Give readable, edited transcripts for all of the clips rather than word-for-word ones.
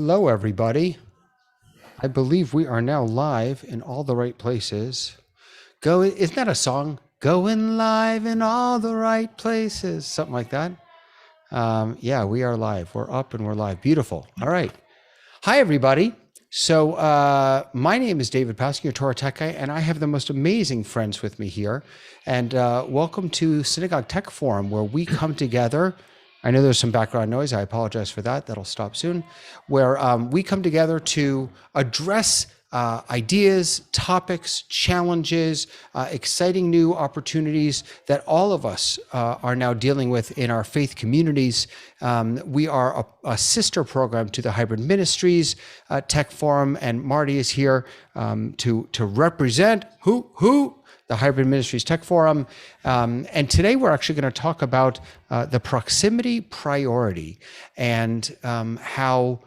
Hello, everybody. I believe we are now live in all the right places. Isn't that a song? Going live in all the right places. Something like that. Yeah, we are live. We're up and we're live. Beautiful. All right. Hi, everybody. So my name is David Paskin, your Torah Tech Guy, and I have the most amazing friends with me here. And welcome to Synagogue Tech Forum, where we come together. I know there's some background noise. I apologize for that. That'll stop soon. Where we come together to address ideas, topics, challenges, exciting new opportunities that all of us are now dealing with in our faith communities. We are a sister program to the Hybrid Ministries Tech Forum, and Marty is here to represent the Hybrid Ministries Tech Forum. And today we're actually going to talk about the proximity priority and how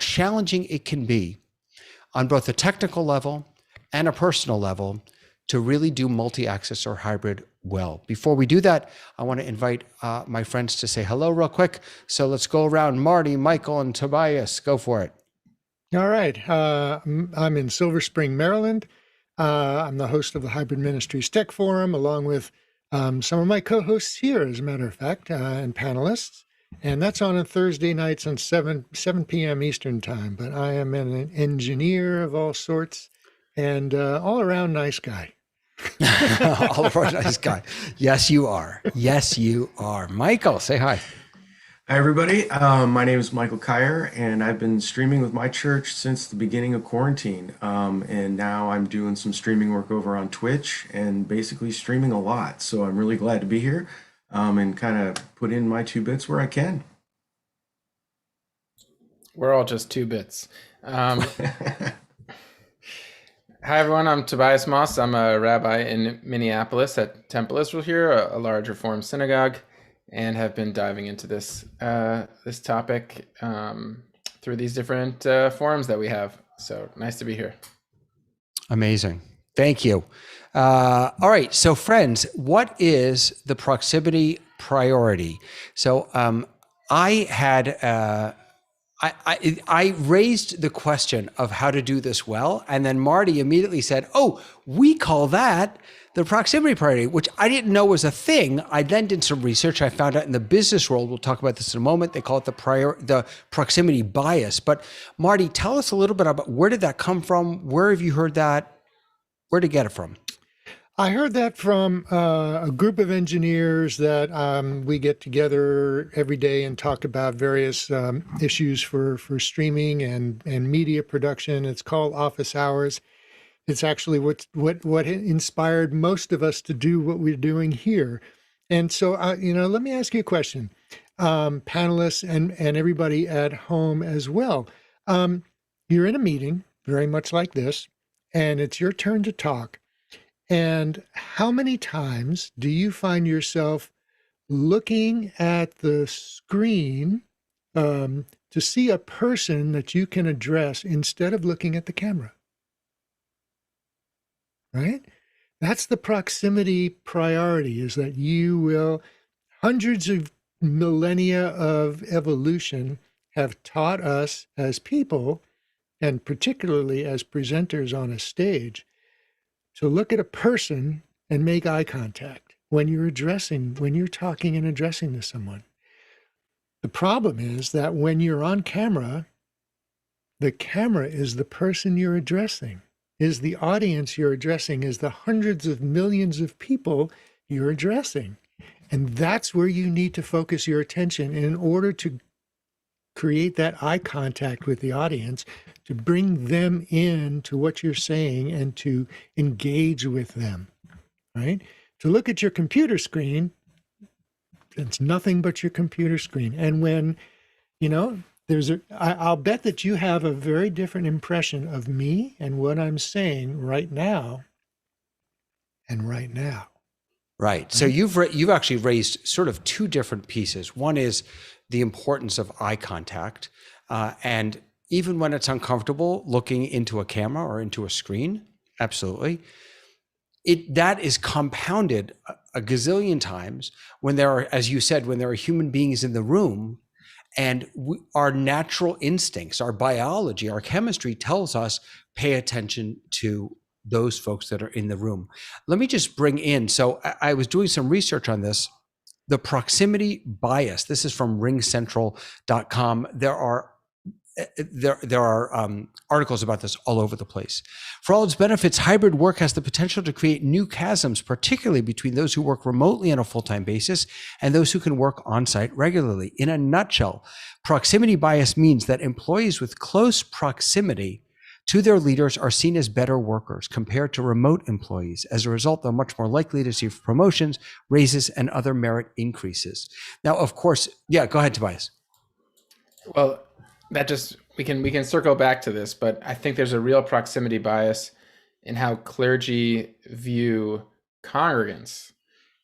challenging it can be on both a technical level and a personal level to really do multi-access or hybrid well. Before we do that, I want to invite my friends to say hello real quick. So let's go around. Marty, Michael, and Tobias. Go for it. All right. I'm in Silver Spring, Maryland. I'm the host of the Hybrid Ministries Tech Forum, along with some of my co-hosts here, as a matter of fact, and panelists. And that's on Thursday nights on 7 p.m. Eastern time. But I am an engineer of all sorts and all-around nice guy. All around nice guy. Yes, you are. Yes, you are. Michael, say hi. Hi, everybody. My name is Michael Kyer, and I've been streaming with my church since the beginning of quarantine. And now I'm doing some streaming work over on Twitch and basically streaming a lot. So I'm really glad to be here and kind of put in my 2 bits where I can. We're all just 2 bits. Hi, everyone. I'm Tobias Moss. I'm a rabbi in Minneapolis at Temple Israel here, a large Reform synagogue, and have been diving into this topic through these different forums that we have. So nice to be here. Amazing. Thank you. All right. So friends, what is the proximity priority? So I raised the question of how to do this well. And then Marty immediately said, oh, we call that the proximity priority, which I didn't know was a thing. I then did some research. I found out in the business world, we'll talk about this in a moment, they call it the proximity bias. But Marty, tell us a little bit about where did that come from? Where have you heard that? Where did you get it from? I heard that from a group of engineers that we get together every day and talk about various issues for streaming and media production. It's called Office Hours. It's actually what inspired most of us to do what we're doing here. And so, let me ask you a question, panelists and everybody at home as well. You're in a meeting, very much like this, and it's your turn to talk. And how many times do you find yourself looking at the screen to see a person that you can address instead of looking at the camera? Right? That's the proximity priority, is that you will, hundreds of millennia of evolution have taught us as people, and particularly as presenters on a stage, to look at a person and make eye contact when you're talking and addressing to someone. The problem is that when you're on camera, the camera is the person you're addressing, is the audience you're addressing, is the hundreds of millions of people you're addressing. And that's where you need to focus your attention in order to create that eye contact with the audience, to bring them in to what you're saying and to engage with them, right? To look at your computer screen, it's nothing but your computer screen. And when, I'll bet that you have a very different impression of me and what I'm saying right now and right now. Right. So you've actually raised sort of 2 different pieces. One is the importance of eye contact, and even when it's uncomfortable looking into a camera or into a screen, absolutely. That is compounded a gazillion times when there are, as you said, when there are human beings in the room And our natural instincts, our biology, our chemistry tells us pay attention to those folks that are in the room. Let me just bring in, so I was doing some research on this, the proximity bias. This is from ringcentral.com. There are articles about this all over the place. For all its benefits, hybrid work has the potential to create new chasms, particularly between those who work remotely on a full-time basis and those who can work on-site regularly. In a nutshell, proximity bias means that employees with close proximity to their leaders are seen as better workers compared to remote employees. As a result, they're much more likely to receive promotions, raises, and other merit increases. Now, of course, yeah, go ahead, Tobias. Well, that just we can circle back to this, but I think there's a real proximity bias in how clergy view congregants,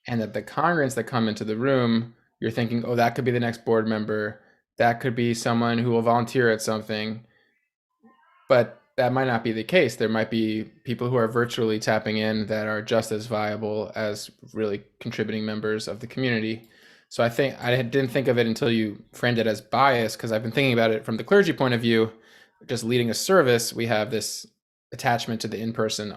and that the congregants that come into the room, you're thinking, oh, that could be the next board member, that could be someone who will volunteer at something, but that might not be the case. There might be people who are virtually tapping in that are just as viable as really contributing members of the community. So I think I didn't think of it until you framed it as bias, because I've been thinking about it from the clergy point of view. Just leading a service, we have this attachment to the in-person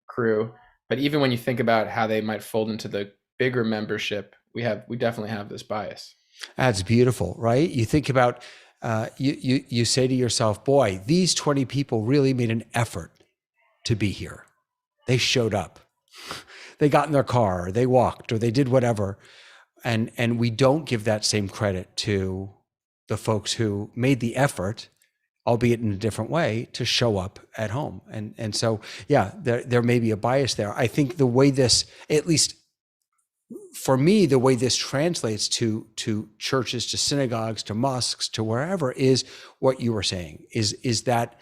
crew. But even when you think about how they might fold into the bigger membership, we definitely have this bias. That's beautiful, right? You think about, you say to yourself, boy, these 20 people really made an effort to be here. They showed up. They got in their car, or they walked, or they did whatever. And we don't give that same credit to the folks who made the effort, albeit in a different way, to show up at home. And so, yeah, there may be a bias there. I think the way this, at least for me, the way this translates to churches, to synagogues, to mosques, to wherever, is what you were saying, is that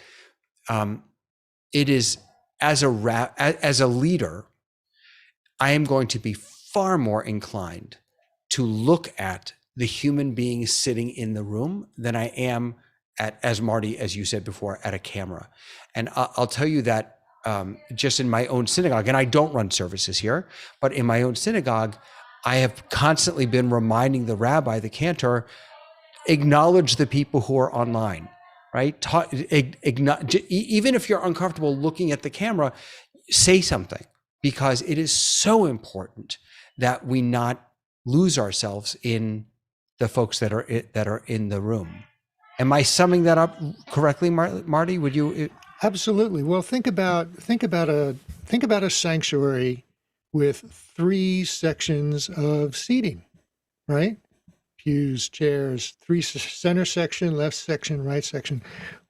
it is, as a leader, I am going to be far more inclined to look at the human being sitting in the room than I am at, as Marty, as you said before, at a camera. And I'll tell you that just in my own synagogue, and I don't run services here, but in my own synagogue, I have constantly been reminding the rabbi, the cantor, acknowledge the people who are online, right? Even if you're uncomfortable looking at the camera, say something, because it is so important that we not lose ourselves in the folks that are in the room. Am I summing that up correctly, Marty? Would you? Absolutely. Well, think about a sanctuary with 3 sections of seating, right? Pews, chairs, 3 center section, left section, right section.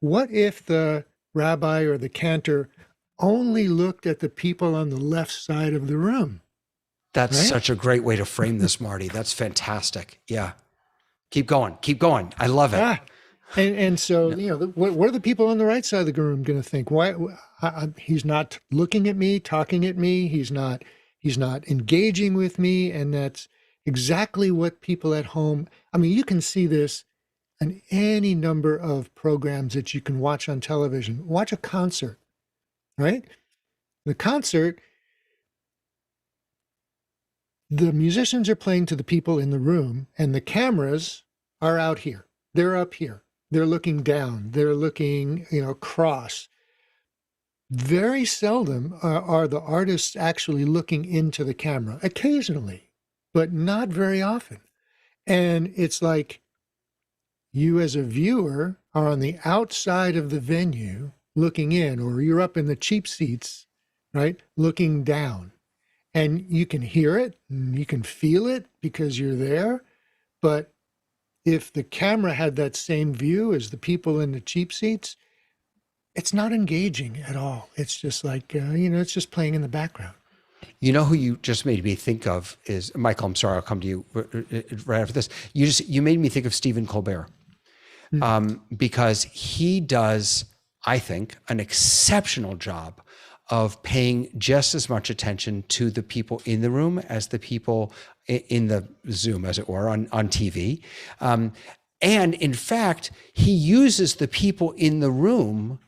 What if the rabbi or the cantor only looked at the people on the left side of the room? That's right? Such a great way to frame this, Marty. That's fantastic. Yeah. Keep going. I love it. And so, what are the people on the right side of the room going to think? Why he's not looking at me, talking at me. He's not engaging with me. And that's exactly what people at home, I mean, you can see this in any number of programs that you can watch on television. Watch a concert, right? The concert, the musicians are playing to the people in the room, and the cameras are out here. They're up here. They're looking down. They're looking, across. Very seldom are the artists actually looking into the camera. Occasionally, but not very often. And it's like you as a viewer are on the outside of the venue looking in, or you're up in the cheap seats, right, looking down. And you can hear it and you can feel it because you're there. But if the camera had that same view as the people in the cheap seats, it's not engaging at all. It's just like, it's just playing in the background. You know who you just made me think of is, Michael, I'm sorry, I'll come to you right after this. You made me think of Stephen Colbert, because he does, I think, an exceptional job of paying just as much attention to the people in the room as the people in the Zoom, as it were, on TV. And in fact, he uses the people in the room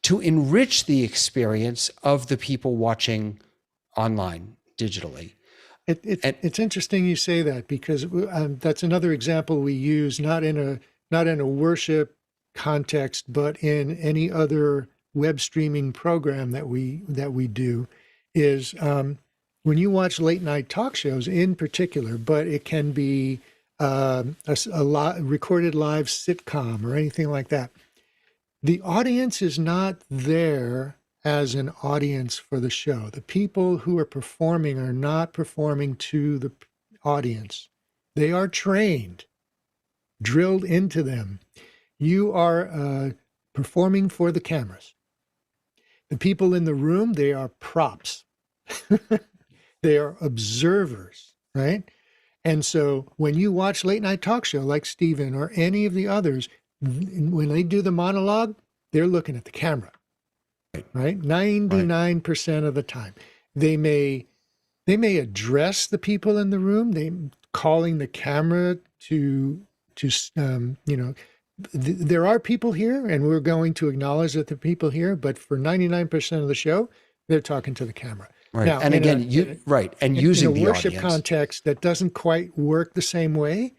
to enrich the experience of the people watching online digitally. It's interesting you say that, because that's another example we use, not in a worship context, but in any other web streaming program that we do, is when you watch late night talk shows in particular, but it can be recorded live sitcom or anything like that. The audience is not there as an audience for the show. The people who are performing are not performing to the audience. They are trained, drilled into them. You are performing for the cameras. The people in the room, they are props. They are observers, right? And so when you watch late night talk show like Stephen or any of the others, when they do the monologue, they're looking at the camera, right? 99% of the time. They may address the people in the room, they calling the camera to there are people here, and we're going to acknowledge that the people here, but for 99% of the show, they're talking to the camera. Right. Now, And again, using in a the worship audience. context, that doesn't quite work the same way.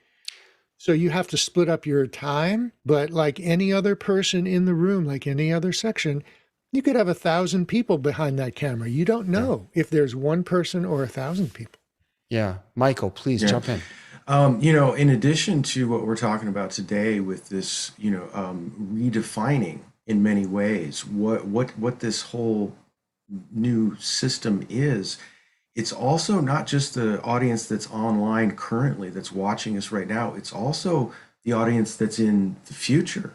So you have to split up your time, but like any other person in the room, like any other section, you could have 1,000 people behind that camera. You don't know if there's one person or 1,000 people. Yeah. Michael, please jump in. In addition to what we're talking about today with this, redefining in many ways what this whole new system is, it's also not just the audience that's online currently that's watching us right now. It's also the audience that's in the future,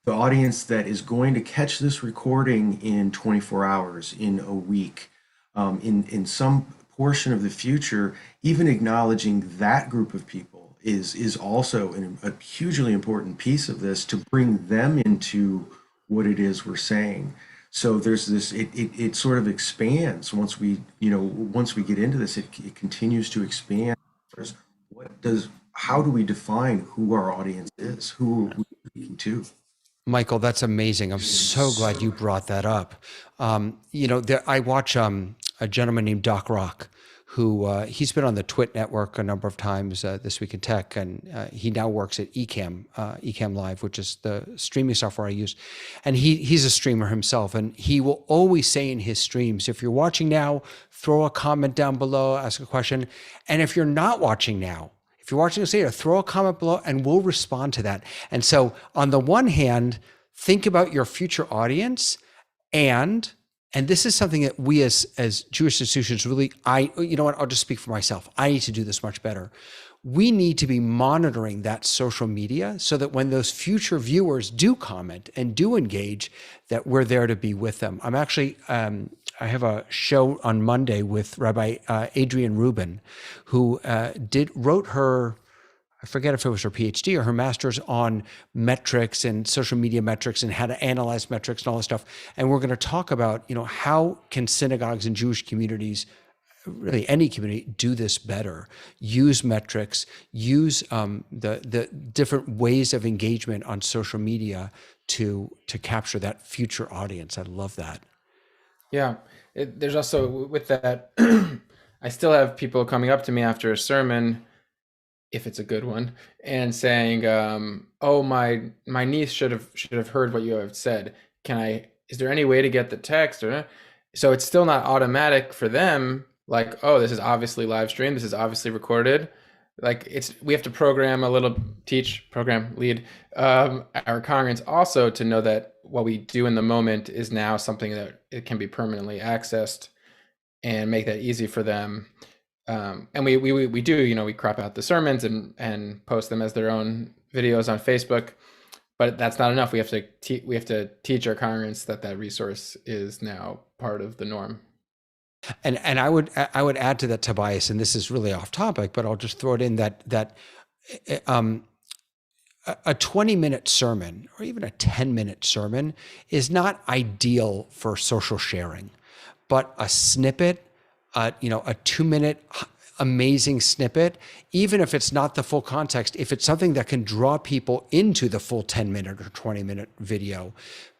the audience that is going to catch this recording in 24 hours, in a week, in some portion of the future. Even acknowledging that group of people is also a hugely important piece of this, to bring them into what it is we're saying. So there's this, it sort of expands once we get into this, it continues to expand. How do we define who our audience is? Who are we speaking to? Michael, that's amazing. I'm so glad you brought that up. I watch a gentleman named Doc Rock, who he's been on the Twit network a number of times, This Week in Tech, and he now works at Ecamm Live, which is the streaming software I use. And he's a streamer himself, and he will always say in his streams, if you're watching now, throw a comment down below, ask a question. And if you're not watching now, if you're watching us later, throw a comment below and we'll respond to that. And so on the one hand, think about your future audience, and this is something that we as Jewish institutions really, I'll just speak for myself. I need to do this much better. We need to be monitoring that social media so that when those future viewers do comment and do engage, that we're there to be with them. I'm actually, I have a show on Monday with Rabbi Adrienne Rubin, who wrote her, I forget if it was her PhD or her master's on metrics and social media metrics and how to analyze metrics and all this stuff. And we're going to talk about, how can synagogues and Jewish communities, really any community, do this better? Use metrics, use the different ways of engagement on social media to capture that future audience. I love that. Yeah, there's also with that, I still have people coming up to me after a sermon, if it's a good one, and saying, "Oh, my niece should have heard what you have said. Is there any way to get the text?" So it's still not automatic for them. Like, oh, this is obviously live streamed. This is obviously recorded. Like we have to lead our congregants also to know that what we do in the moment is now something that it can be permanently accessed, and make that easy for them. And we do, we crop out the sermons and post them as their own videos on Facebook, but that's not enough. We have to teach our congregants that resource is now part of the norm. And I would add to that, Tobias, and this is really off topic, but I'll just throw it in that a 20-minute sermon or even a 10-minute sermon is not ideal for social sharing, but a snippet, a 2-minute amazing snippet, even if it's not the full context, if it's something that can draw people into the full 10-minute or 20-minute video,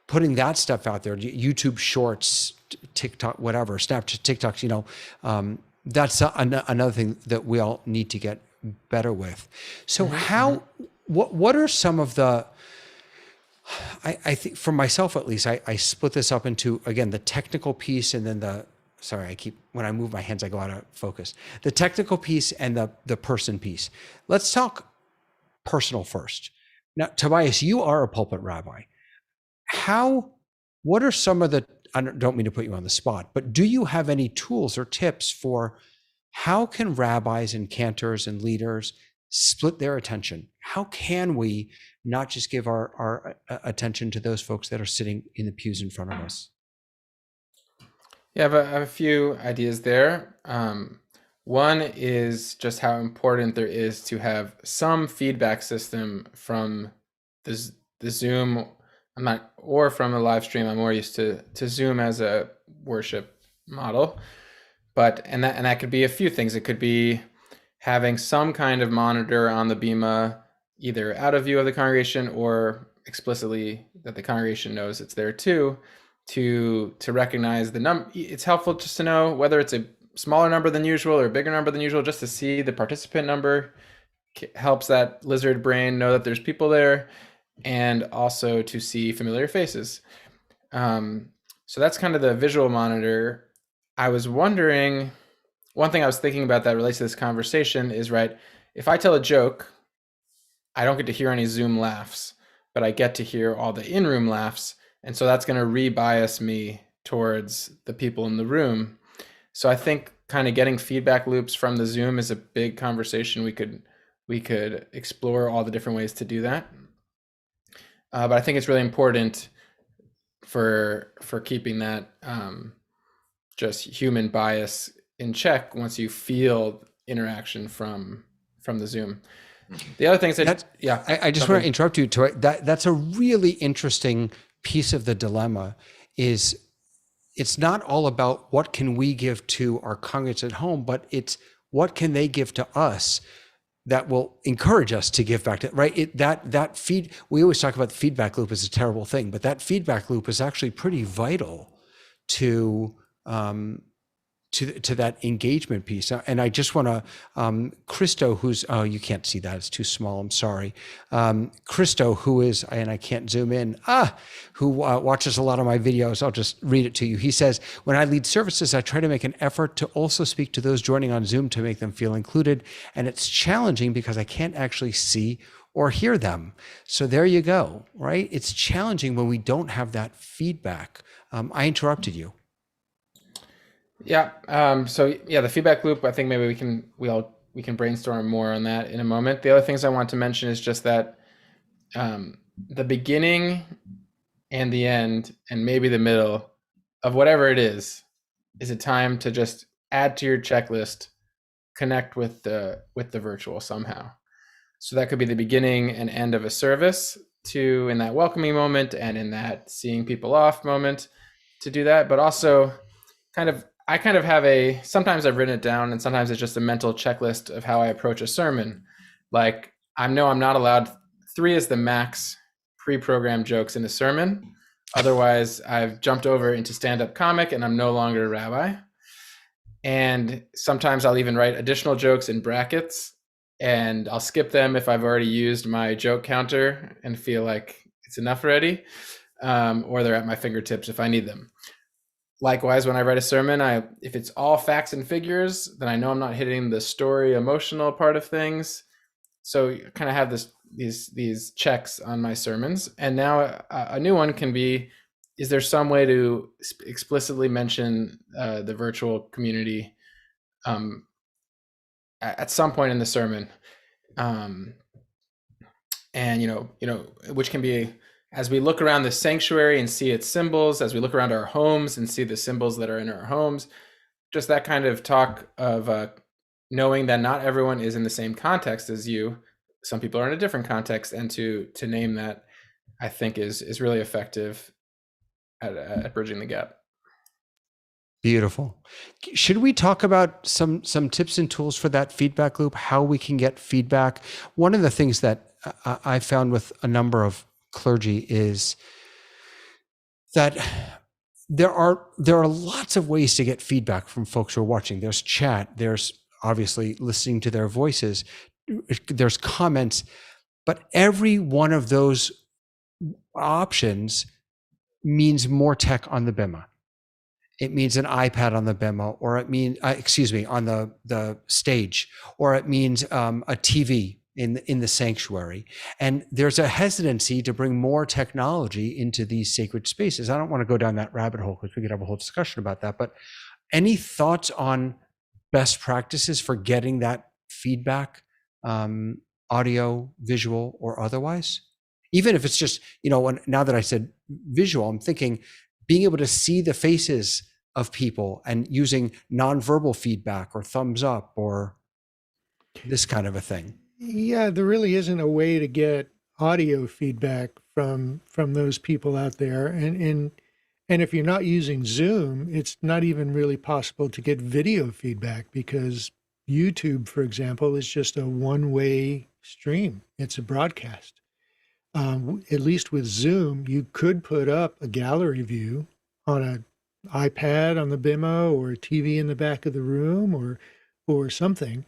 putting that stuff out there, YouTube Shorts, TikTok, whatever, Snapchat, TikToks, That's another thing that we all need to get better with. So what are some of the, I think for myself at least, I split this up into, again, the technical piece and then when I move my hands, I go out of focus. The technical piece and the person piece. Let's talk personal first. Now, Tobias, you are a pulpit rabbi. What are some of the, I don't mean to put you on the spot, but do you have any tools or tips for how can rabbis and cantors and leaders split their attention? How can we not just give our attention to those folks that are sitting in the pews in front of us? Yeah, I have a few ideas there. One is just how important there is to have some feedback system from the Zoom. Or from a live stream. I'm more used to Zoom as a worship model, and that could be a few things. It could be having some kind of monitor on the bima, either out of view of the congregation or explicitly that the congregation knows it's there too, to recognize the number. It's helpful just to know whether it's a smaller number than usual or a bigger number than usual. Just to see the participant number helps that lizard brain know that there's people there, and also to see familiar faces. So that's kind of the visual monitor. I was wondering, one thing I was thinking about that relates to this conversation is, right, if I tell a joke, I don't get to hear any Zoom laughs, but I get to hear all the in-room laughs. And so that's going to re-bias me towards the people in the room. So I think kind of getting feedback loops from the Zoom is a big conversation. We could explore all the different ways to do that. But I think it's really important for keeping that just human bias in check once you feel interaction from the Zoom. The other things I just want to interrupt you. That's a really interesting piece of the dilemma. Is it's not all about what can we give to our congregants at home, but it's what can they give to us that will encourage us to give back to, right? We always talk about the feedback loop as a terrible thing, but that feedback loop is actually pretty vital to that engagement piece. And I just want to, Christo, who's, oh, you can't see that, it's too small, I'm sorry. Christo, who is, and I can't zoom in, who watches a lot of my videos, I'll just read it to you. He says, when I lead services, I try to make an effort to also speak to those joining on Zoom to make them feel included. And it's challenging because I can't actually see or hear them. So there you go, right? It's challenging when we don't have that feedback. I interrupted you. Yeah. So yeah, the feedback loop, I think maybe we can brainstorm more on that in a moment. The other things I want to mention is just that the beginning and the end and maybe the middle of whatever it is a time to just add to your checklist, connect with the virtual somehow. So that could be the beginning and end of a service, to in that welcoming moment and in that seeing people off moment to do that, but also I kind of have sometimes I've written it down and sometimes it's just a mental checklist of how I approach a sermon. Like, I know I'm not allowed, 3 is the max pre-programmed jokes in a sermon. Otherwise, I've jumped over into stand-up comic and I'm no longer a rabbi. And sometimes I'll even write additional jokes in brackets and I'll skip them if I've already used my joke counter and feel like it's enough already, or they're at my fingertips if I need them. Likewise, when I write a sermon, if it's all facts and figures, then I know I'm not hitting the story emotional part of things. So I kind of have these checks on my sermons. And now a new one can be, is there some way to explicitly mention the virtual community at some point in the sermon? And which can be, as we look around the sanctuary and see its symbols, as we look around our homes and see the symbols that are in our homes, just that kind of talk of knowing that not everyone is in the same context as you. Some people are in a different context, and to name that, I think is really effective at bridging the gap. Beautiful. Should we talk about some tips and tools for that feedback loop, how we can get feedback? One of the things that I found with a number of clergy is that there are lots of ways to get feedback from folks who are watching. There's chat, there's obviously listening to their voices, there's comments, but every one of those options means more tech on the bima. It means an iPad on the bima, or it means on the stage, or it means a TV in the sanctuary. And there's a hesitancy to bring more technology into these sacred spaces. I don't want to go down that rabbit hole because we could have a whole discussion about that. But any thoughts on best practices for getting that feedback, audio, visual, or otherwise? Even if it's just, now that I said visual, I'm thinking being able to see the faces of people and using nonverbal feedback or thumbs up or this kind of a thing. Yeah, there really isn't a way to get audio feedback from those people out there. And if you're not using Zoom, it's not even really possible to get video feedback because YouTube, for example, is just a one-way stream. It's a broadcast. At least with Zoom, you could put up a gallery view on an iPad on the bima or a TV in the back of the room or something.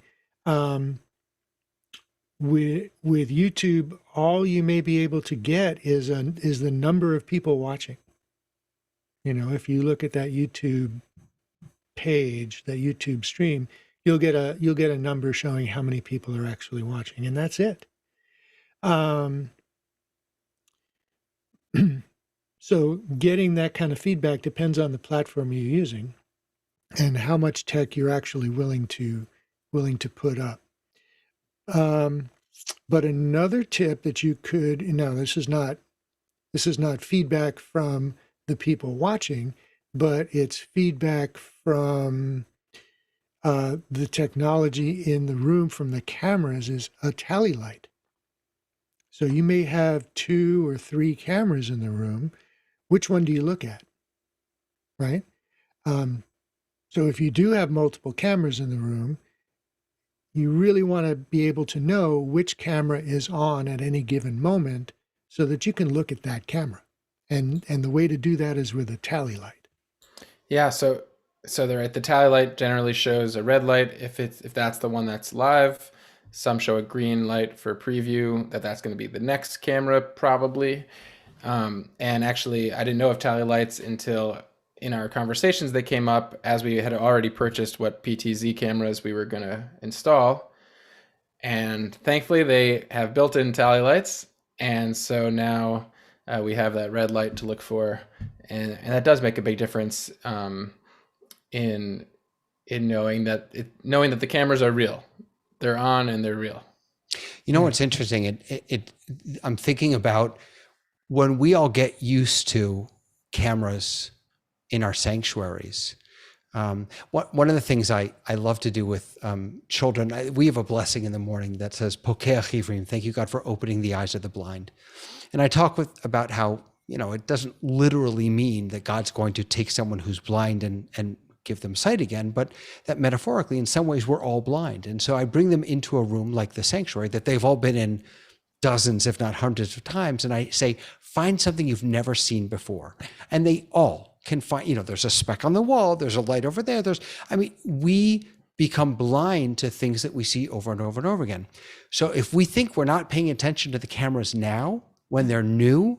With YouTube, all you may be able to get is the number of people watching. If you look at that YouTube page, that YouTube stream, you'll get a number showing how many people are actually watching, and that's it. So getting that kind of feedback depends on the platform you're using and how much tech you're actually willing to put up. But another tip that you could, this is not feedback from the people watching, but it's feedback from the technology in the room from the cameras, is a tally light. So you may have 2 or 3 cameras in the room. Which one do you look at, right? So if you do have multiple cameras in the room, you really want to be able to know which camera is on at any given moment so that you can look at that camera. And the way to do that is with a tally light. Yeah, so the tally light generally shows a red light if that's the one that's live. Some show a green light for preview, that's going to be the next camera probably. And actually, I didn't know of tally lights until in our conversations they came up as we had already purchased what PTZ cameras we were going to install. And thankfully, they have built-in tally lights. And so now we have that red light to look for. And that does make a big difference in knowing that the cameras are real. They're on and they're real. What's interesting? I'm thinking about when we all get used to cameras in our sanctuaries. One of the things I love to do with children, we have a blessing in the morning that says, Pokeach Ivrim, thank you, God, for opening the eyes of the blind. And I talk about how, it doesn't literally mean that God's going to take someone who's blind and give them sight again, but that metaphorically, in some ways, we're all blind. And so I bring them into a room like the sanctuary that they've all been in dozens, if not hundreds of times. And I say, find something you've never seen before. And they all can find, there's a speck on the wall, there's a light over there. We become blind to things that we see over and over and over again. So if we think we're not paying attention to the cameras now, when they're new,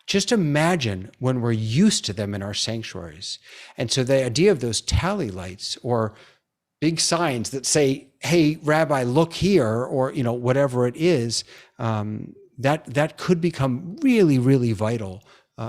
just imagine when we're used to them in our sanctuaries. And so the idea of those tally lights or big signs that say, hey, Rabbi, look here, or, whatever it is, that could become really, really vital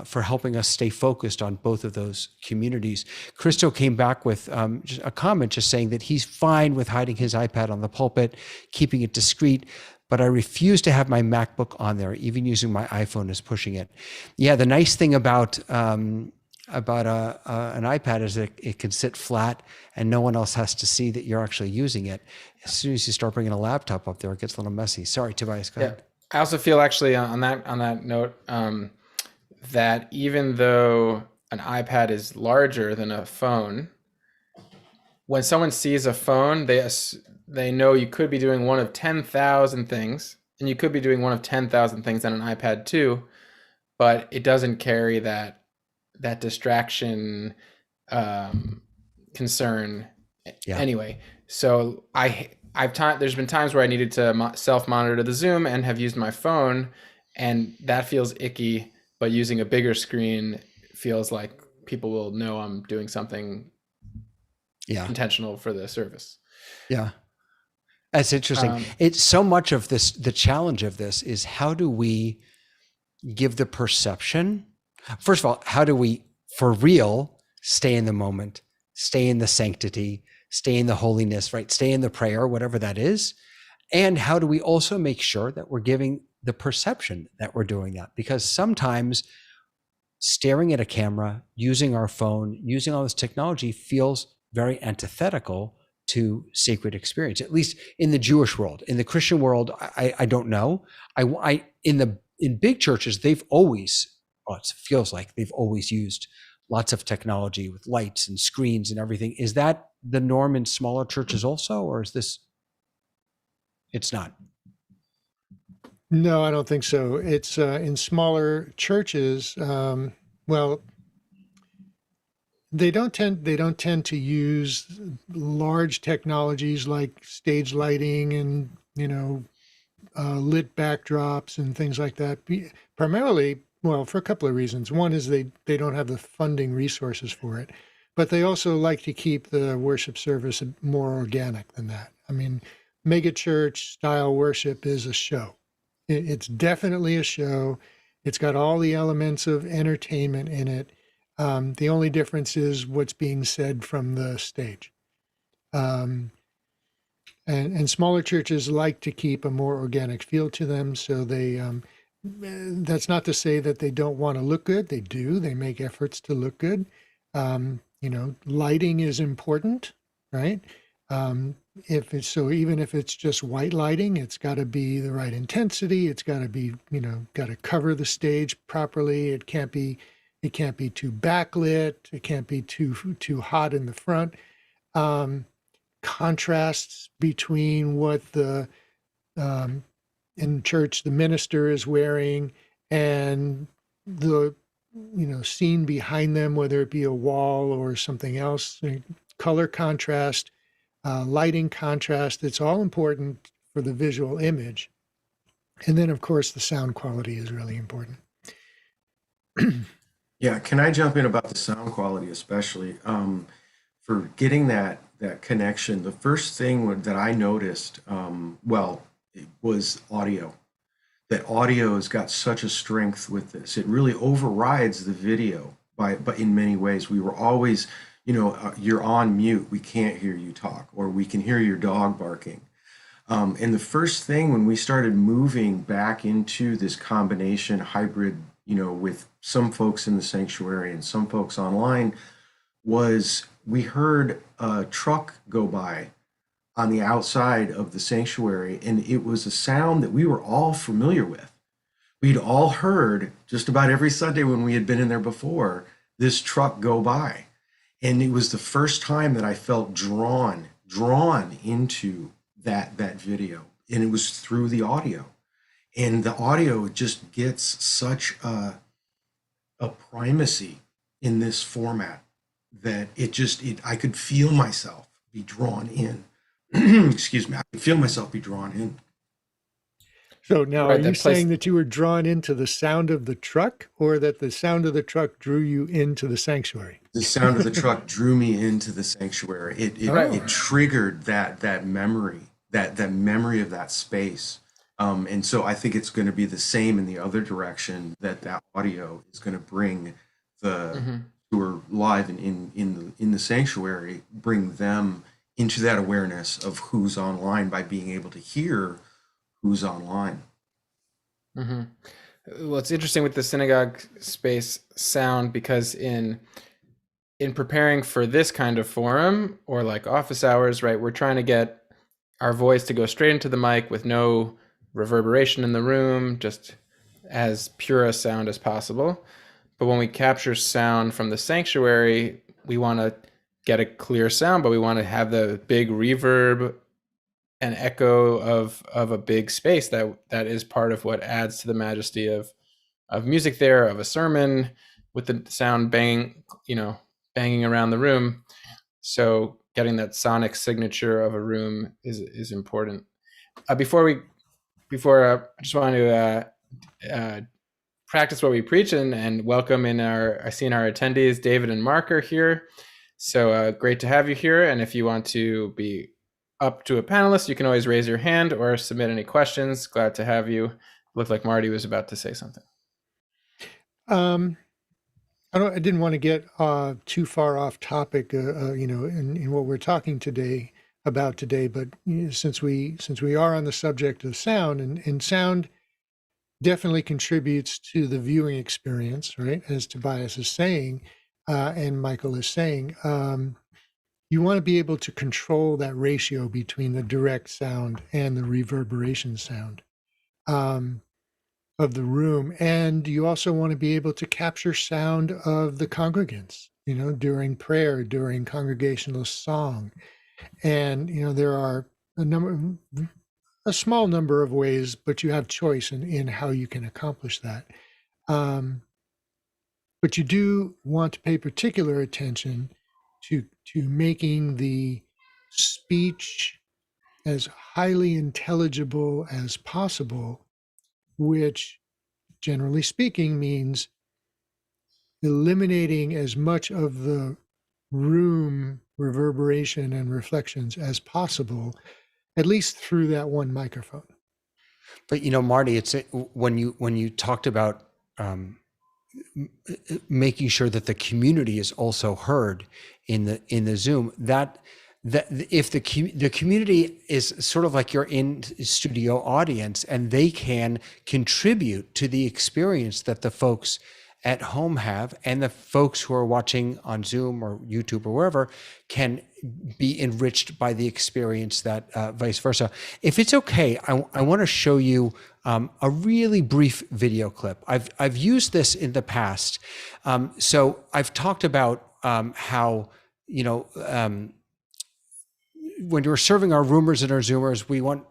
for helping us stay focused on both of those communities. Christo came back with just a comment just saying that he's fine with hiding his iPad on the pulpit, keeping it discreet, but I refuse to have my MacBook on there, even using my iPhone as pushing it. Yeah, the nice thing about an iPad is that it can sit flat and no one else has to see that you're actually using it. As soon as you start bringing a laptop up there, it gets a little messy. Sorry, Tobias, go ahead. I also feel actually on that note that even though an iPad is larger than a phone, when someone sees a phone, they know you could be doing one of 10,000 things, and you could be doing one of 10,000 things on an iPad too, but it doesn't carry that distraction concern Yeah. anyway. So there's been times where I needed to self-monitor the Zoom and have used my phone, and that feels icky, but using a bigger screen feels like people will know I'm doing something Yeah. intentional for the service. Yeah. That's interesting. It's so much of this, the challenge of this is how do we give the perception? First of all, how do we, for real, stay in the moment, stay in the sanctity, stay in the holiness, right? Stay in the prayer, whatever that is. And how do we also make sure that we're giving the perception that we're doing that? Because sometimes staring at a camera, using our phone, using all this technology feels very antithetical to sacred experience, at least in the Jewish world. In the Christian world, I don't know. In big churches, they've always, well, it feels like they've always used lots of technology with lights and screens and everything. Is that the norm in smaller churches also, or is this, it's not? No, I don't think so. It's in smaller churches. Well, they don't tend to use large technologies like stage lighting and lit backdrops and things like that. Primarily, well, for a couple of reasons. One is they don't have the funding resources for it, but they also like to keep the worship service more organic than that. I mean, megachurch style worship is a show. It's definitely a show. It's got all the elements of entertainment in it. The only difference is what's being said from the stage. And smaller churches like to keep a more organic feel to them. So that's not to say that they don't want to look good. They do. They make efforts to look good. Lighting is important, right? Even if it's just white lighting, it's got to be the right intensity. It's got to be, got to cover the stage properly. It can't be too backlit. It can't be too hot in the front. Contrasts between what the in church the minister is wearing and the scene behind them, whether it be a wall or something else. Color contrast, lighting contrast, it's all important for the visual image. And then of course the sound quality is really important. Yeah, can I jump in about the sound quality, especially for getting that connection? The first thing that I noticed, it was audio. That audio has got such a strength with this. It really overrides the video but in many ways. We were always, you're on mute. We can't hear you talk, or we can hear your dog barking. And the first thing when we started moving back into this combination hybrid, with some folks in the sanctuary and some folks online, was we heard a truck go by on the outside of the sanctuary, and it was a sound that we were all familiar with. We'd all heard just about every Sunday when we had been in there before, this truck go by. And it was the first time that I felt drawn into that video, and it was through the audio. And the audio just gets such a primacy in this format that I could feel myself be drawn in. Excuse me, I could feel myself be drawn in. So now, are you saying that you were drawn into the sound of the truck, or that the sound of the truck drew you into the sanctuary? The sound of the truck drew me into the sanctuary. It triggered that memory, that memory of that space. And so I think it's going to be the same in the other direction, that audio is going to bring the who are live in the sanctuary, bring them into that awareness of who's online by being able to hear who's online. Well, it's interesting with the synagogue space sound, because in preparing for this kind of forum or like office hours, right, we're trying to get our voice to go straight into the mic with no reverberation in the room, just as pure a sound as possible. But when we capture sound from the sanctuary, we want to get a clear sound, but we want to have the big reverb and echo of a big space that is part of what adds to the majesty of music there, of a sermon, with the sound banging around the room. So getting that sonic signature of a room is important. Before I just want to practice what we preach and welcome I see in our attendees, David and Mark are here. So great to have you here. And if you want to be up to a panelist, you can always raise your hand or submit any questions. Glad to have you. Looked like Marty was about to say something. I didn't want to get too far off topic, in what we're talking about today. But since we are on the subject of sound, and sound definitely contributes to the viewing experience, right? As Tobias is saying, and Michael is saying, you want to be able to control that ratio between the direct sound and the reverberation sound of the room. And you also want to be able to capture sound of the congregants, during prayer, during congregational song. And, there are a small number of ways, but you have choice in how you can accomplish that. But you do want to pay particular attention to making the speech as highly intelligible as possible, which generally speaking means eliminating as much of the room reverberation and reflections as possible, at least through that one microphone. But Marty, it's when you talked about making sure that the community is also heard in the Zoom, that if the community is sort of like your in studio audience, and they can contribute to the experience that the folks at home have, and the folks who are watching on Zoom or YouTube or wherever can be enriched by the experience, that vice versa. If it's okay, I want to show you a really brief video clip. I've used this in the past. So I've talked about how, when we're serving our roomers and our Zoomers, we want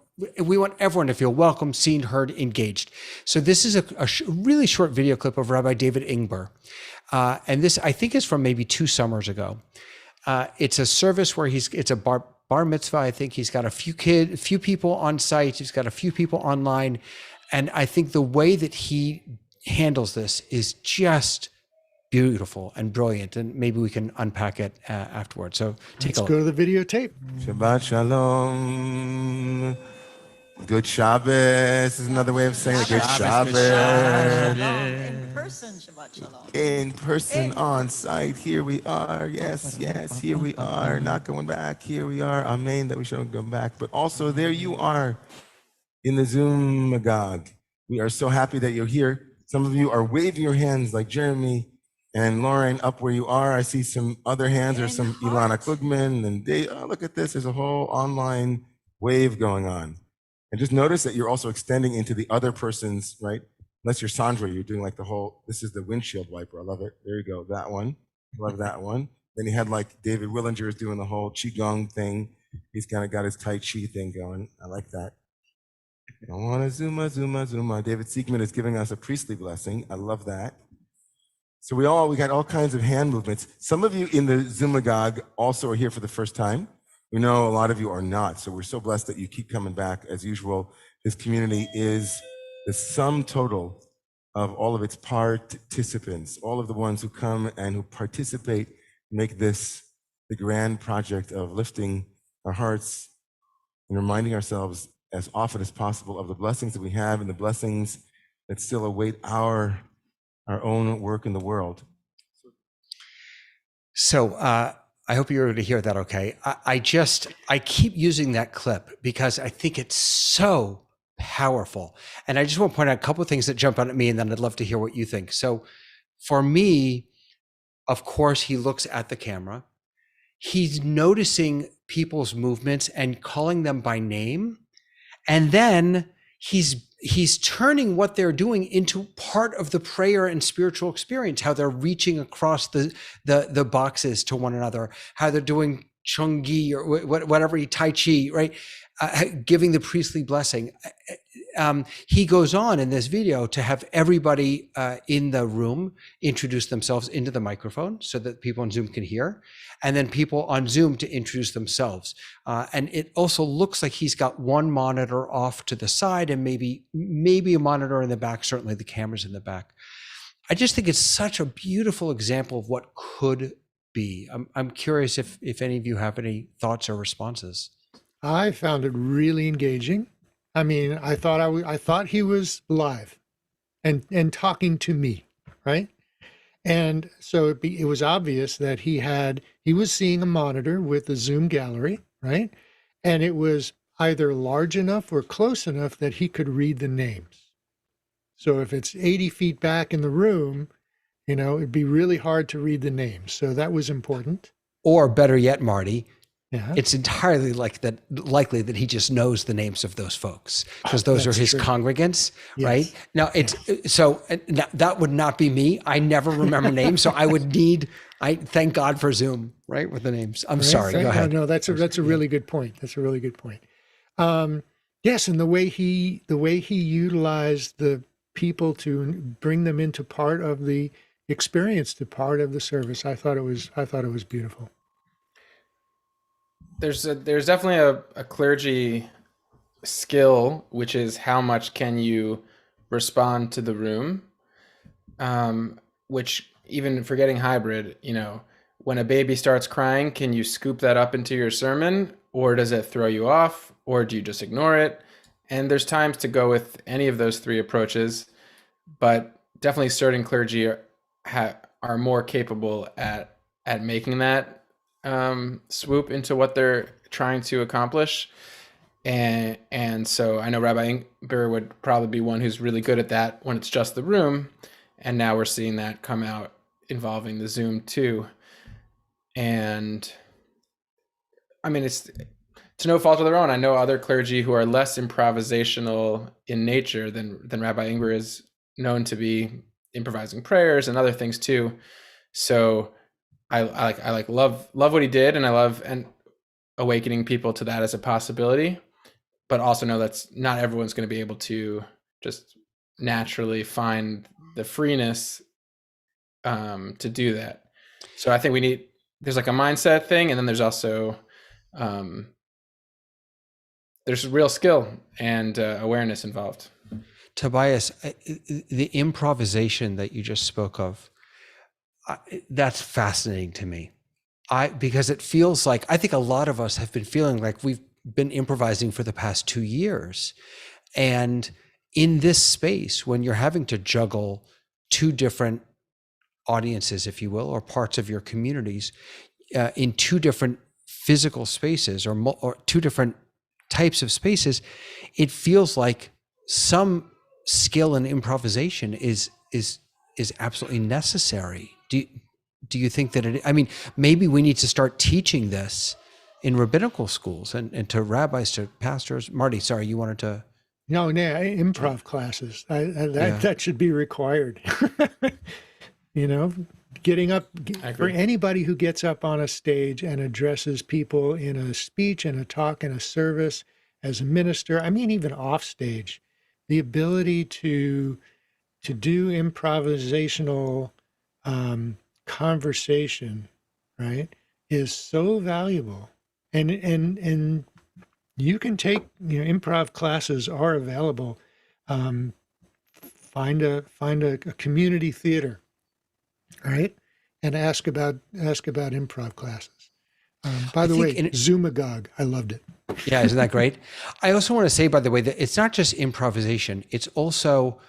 everyone to feel welcome, seen, heard, engaged. So this is a really short video clip of Rabbi David Ingber. And this, I think, is from maybe 2 summers ago. It's a service where it's a bar mitzvah. I think he's got a few people on site. He's got a few people online. And I think the way that he handles this is just beautiful and brilliant. And maybe we can unpack it afterwards. So let's go to the videotape. Shabbat Shalom. Good Shabbos is another way of saying it. Good Shabbos. In person, Shabbat Shalom. In person, on site. Here we are. Yes, here we are. Not going back. Here we are. Amen, that we shouldn't go back. But also, there you are in the Zoom Magog. We are so happy that you're here. Some of you are waving your hands like Jeremy and Lauren up where you are. I see some other hands. There's some Ilana Klugman and Dave. Oh, look at this. There's a whole online wave going on. And just notice that you're also extending into the other person's, right? Unless you're Sandra, you're doing like the whole, this is the windshield wiper. I love it. There you go. That one. Love that one. Then you had like David Willinger is doing the whole Qigong thing. He's kind of got his Tai Chi thing going. I like that. I want to Zuma, Zuma, Zuma. David Siegman is giving us a priestly blessing. I love that. So we got all kinds of hand movements. Some of you in the Zoomagog also are here for the first time. We know a lot of you are not. So we're so blessed that you keep coming back as usual. This community is the sum total of all of its participants, all of the ones who come and who participate, make this the grand project of lifting our hearts and reminding ourselves as often as possible of the blessings that we have and the blessings that still await our own work in the world. So I hope you're able to hear that okay. I keep using that clip because I think it's so powerful. And I just want to point out a couple of things that jump out at me, and then I'd love to hear what you think. So for me, of course, he looks at the camera. He's noticing people's movements and calling them by name. And then he's turning what they're doing into part of the prayer and spiritual experience, how they're reaching across the boxes to one another, how they're doing chungi or whatever, Tai Chi, right? Giving the priestly blessing. he goes on in this video to have everybody in the room introduce themselves into the microphone so that people on Zoom can hear, and then people on Zoom to introduce themselves. And it also looks like he's got one monitor off to the side and maybe a monitor in the back, certainly the cameras in the back. I just think it's such a beautiful example of what could be. I'm curious if any of you have any thoughts or responses. I found it really engaging. I mean, I thought he was live and talking to me, right? And so it was obvious that he was seeing a monitor with the Zoom gallery, right? And it was either large enough or close enough that he could read the names. So if it's 80 feet back in the room, it'd be really hard to read the names. So that was important. Or better yet, Marty, Yeah. it's entirely likely that he just knows the names of those folks because those are his true. congregants, Yes. right? Now so that would not be me. I never remember names, so I thank God for Zoom, right, with the names. I'm Right? sorry. Go ahead. No, that's a really good point. That's a really good point. Yes, and the way he utilized the people to bring them into part of the experience, to part of the service, I thought it was beautiful. There's definitely a clergy skill, which is how much can you respond to the room, which even for getting hybrid, when a baby starts crying, can you scoop that up into your sermon, or does it throw you off, or do you just ignore it? And there's times to go with any of those three approaches, but definitely certain clergy are more capable at making that swoop into what they're trying to accomplish. And so I know Rabbi Inger would probably be one who's really good at that when it's just the room. And now we're seeing that come out involving the Zoom too. And I mean, it's to no fault of their own. I know other clergy who are less improvisational in nature than Rabbi Inger is known to be, improvising prayers and other things too. So I love what he did, and I love and awakening people to that as a possibility, but also know that's not everyone's going to be able to just naturally find the freeness to do that. So I think there's like a mindset thing, and then there's also there's real skill and awareness involved. Tobias, the improvisation that you just spoke of, that's fascinating to me. Because it feels like, I think a lot of us have been feeling like we've been improvising for the past 2 years. And in this space, when you're having to juggle two different audiences, if you will, or parts of your communities in two different physical spaces or two different types of spaces, it feels like some skill and improvisation is absolutely necessary. Do you think that I mean, maybe we need to start teaching this in rabbinical schools and to rabbis, to pastors. Marty, sorry, you wanted to. No, improv classes. That should be required. Getting up for anybody who gets up on a stage and addresses people in a speech and a talk and a service as a minister. I mean, even off stage, the ability to do improvisational conversation, right, is so valuable. And you can take, improv classes are available. Find a community theater, right, and ask about improv classes. By the way, Zoomagog, I loved it. Yeah, isn't that great? I also want to say, by the way, that it's not just improvisation, it's also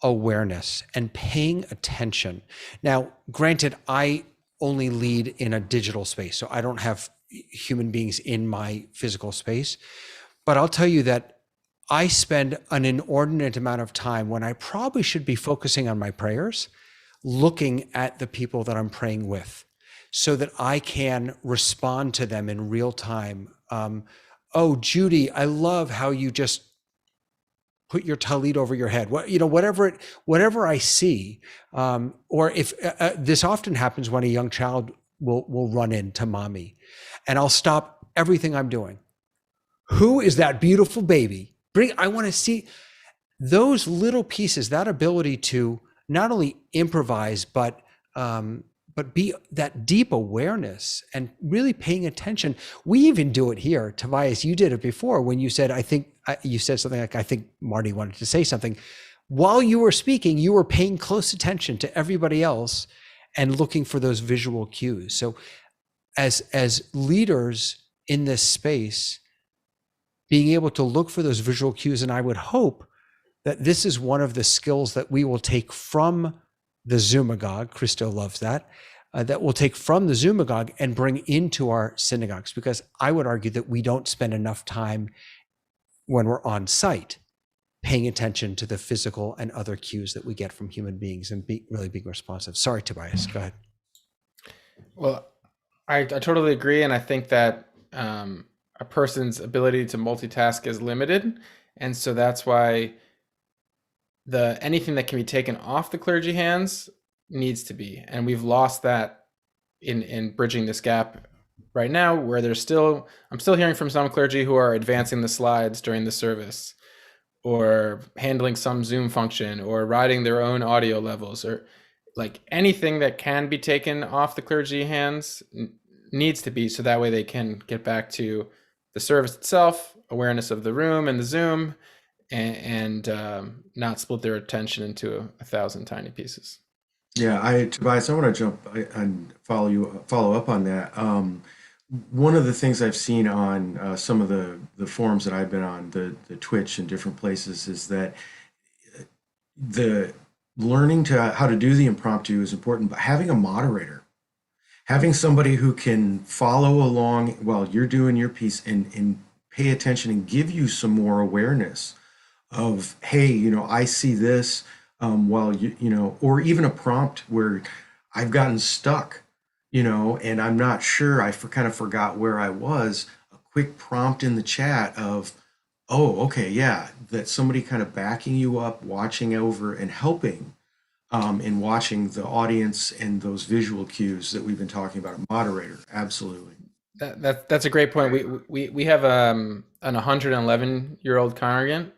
awareness and paying attention. Now, granted, I only lead in a digital space, so I don't have human beings in my physical space. But I'll tell you that I spend an inordinate amount of time when I probably should be focusing on my prayers, looking at the people that I'm praying with, so that I can respond to them in real time. Oh, Judy, I love how you just put your talit over your head. Whatever I see, or if this often happens when a young child will run into mommy, and I'll stop everything I'm doing. Who is that beautiful baby? I want to see. those little pieces, that ability to not only improvise, but be that deep awareness and really paying attention. We even do it here. Tobias, you did it before when you said, you said something like, I think Marty wanted to say something. While you were speaking, you were paying close attention to everybody else and looking for those visual cues. So as leaders in this space, being able to look for those visual cues, and I would hope that this is one of the skills that we will take from the Zoomagogue. Christo loves that. That we'll take from the Zoomagogue and bring into our synagogues, because I would argue that we don't spend enough time when we're on site paying attention to the physical and other cues that we get from human beings and really being responsive. Sorry, Tobias, go ahead. Well, I totally agree. And I think that a person's ability to multitask is limited. And so that's why anything that can be taken off the clergy hands needs to be. And we've lost that in bridging this gap right now, where I'm still hearing from some clergy who are advancing the slides during the service, or handling some Zoom function, or writing their own audio levels, or like anything that can be taken off the clergy hands needs to be, so that way they can get back to the service itself, awareness of the room and the Zoom, and not split their attention into 1,000 tiny pieces. Yeah, Tobias, I want to jump and follow up on that. One of the things I've seen on some of the forums that I've been on, the Twitch and different places, is that the learning how to do the impromptu is important, but having a moderator, having somebody who can follow along while you're doing your piece and pay attention and give you some more awareness of, hey, I see this, while or even a prompt where I've gotten stuck, and I'm not sure, I kind of forgot where I was. A quick prompt in the chat of, oh, okay, yeah, that somebody kind of backing you up, watching over and helping, and watching the audience and those visual cues that we've been talking about. A moderator, absolutely. That's a great point. We have an 111-year-old congregant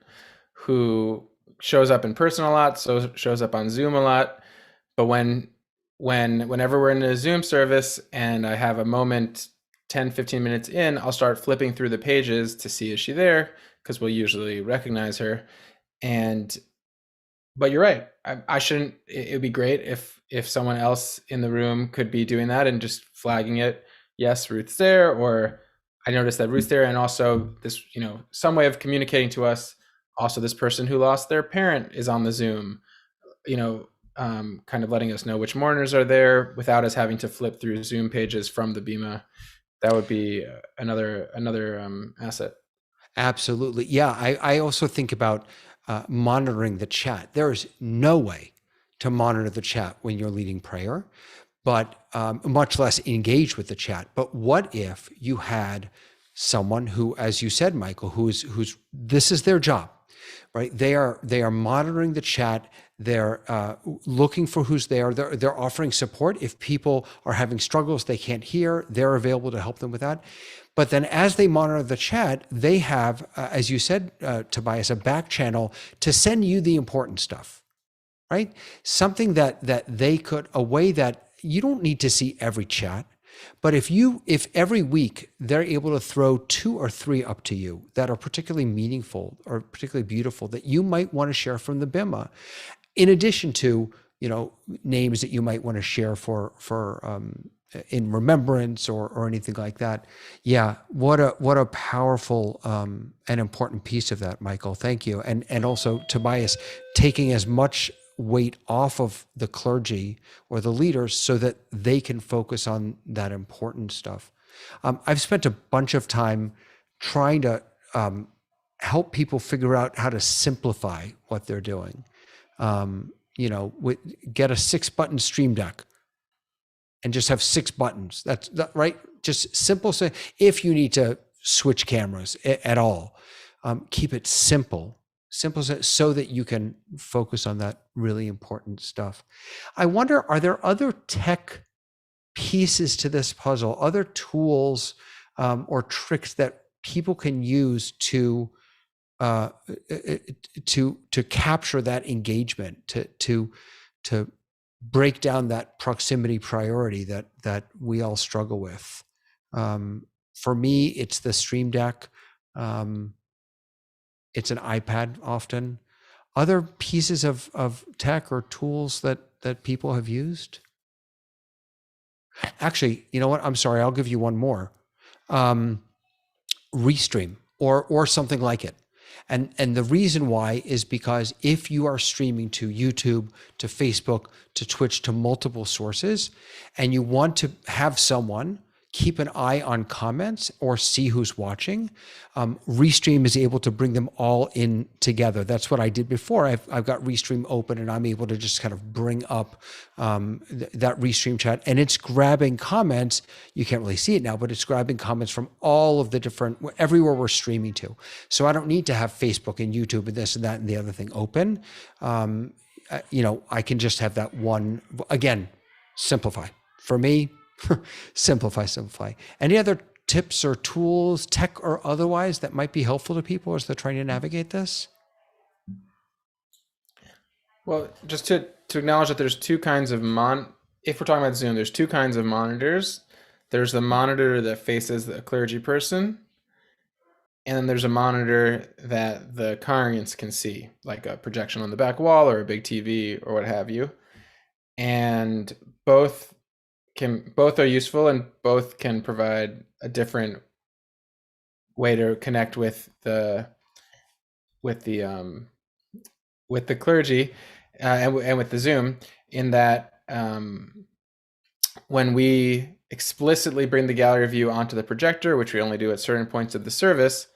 who shows up in person a lot, so shows up on Zoom a lot. But whenever we're in a Zoom service and I have a moment 10, 15 minutes in, I'll start flipping through the pages to see, is she there? Because we'll usually recognize her. But you're right. I shouldn't, it would be great if someone else in the room could be doing that and just flagging it. Yes, Ruth's there, or I noticed that Ruth's there. And also this, some way of communicating to us. Also, this person who lost their parent is on the Zoom, kind of letting us know which mourners are there without us having to flip through Zoom pages from the Bima. That would be another asset. Absolutely. Yeah, I also think about monitoring the chat. There is no way to monitor the chat when you're leading prayer, but much less engage with the chat. But what if you had someone who, as you said, Michael, who's this is their job, right? They are monitoring the chat. They're looking for who's there. They're offering support. If people are having struggles they can't hear, they're available to help them with that. But then as they monitor the chat, they have, as you said, Tobias, a back channel to send you the important stuff, right? Something that they could, a way that you don't need to see every chat. But if every week they're able to throw 2 or 3 up to you that are particularly meaningful or particularly beautiful that you might want to share from the Bima, in addition to, names that you might want to share for in remembrance or anything like that. Yeah, what a powerful and important piece of that, Michael. Thank you. And also Tobias, taking as much weight off of the clergy or the leaders so that they can focus on that important stuff. I've spent a bunch of time trying to help people figure out how to simplify what they're doing. Get a 6-button Stream Deck and just have 6 buttons. That's right. Just simple. So if you need to switch cameras at all, keep it simple so that you can focus on that really important stuff. I wonder, are there other tech pieces to this puzzle, other tools or tricks that people can use to uh, to capture that engagement, to break down that proximity priority that we all struggle with. For me, it's the Stream Deck. It's an iPad often. Other pieces of tech or tools that people have used? Actually, you know what? I'm sorry. I'll give you one more. Restream or something like it. And the reason why is because if you are streaming to YouTube, to Facebook, to Twitch, to multiple sources, and you want to have someone keep an eye on comments or see who's watching, Restream is able to bring them all in together. That's what I did before. I've got Restream open and I'm able to just kind of bring up that Restream chat, and it's grabbing comments. You can't really see it now, but it's grabbing comments from all of the different, everywhere we're streaming to. So I don't need to have Facebook and YouTube and this and that and the other thing open. I can just have that one. Again, simplify. For me, simplify. Any other tips or tools, tech or otherwise, that might be helpful to people as they're trying to navigate this? Well, just to acknowledge that there's two kinds of if we're talking about Zoom, there's two kinds of monitors. There's the monitor that faces the clergy person, and then there's a monitor that the congregants can see, like a projection on the back wall or a big TV or what have you. And both are useful, and both can provide a different way to connect with the clergy and with the Zoom, in that when we explicitly bring the gallery view onto the projector, which we only do at certain points of the service,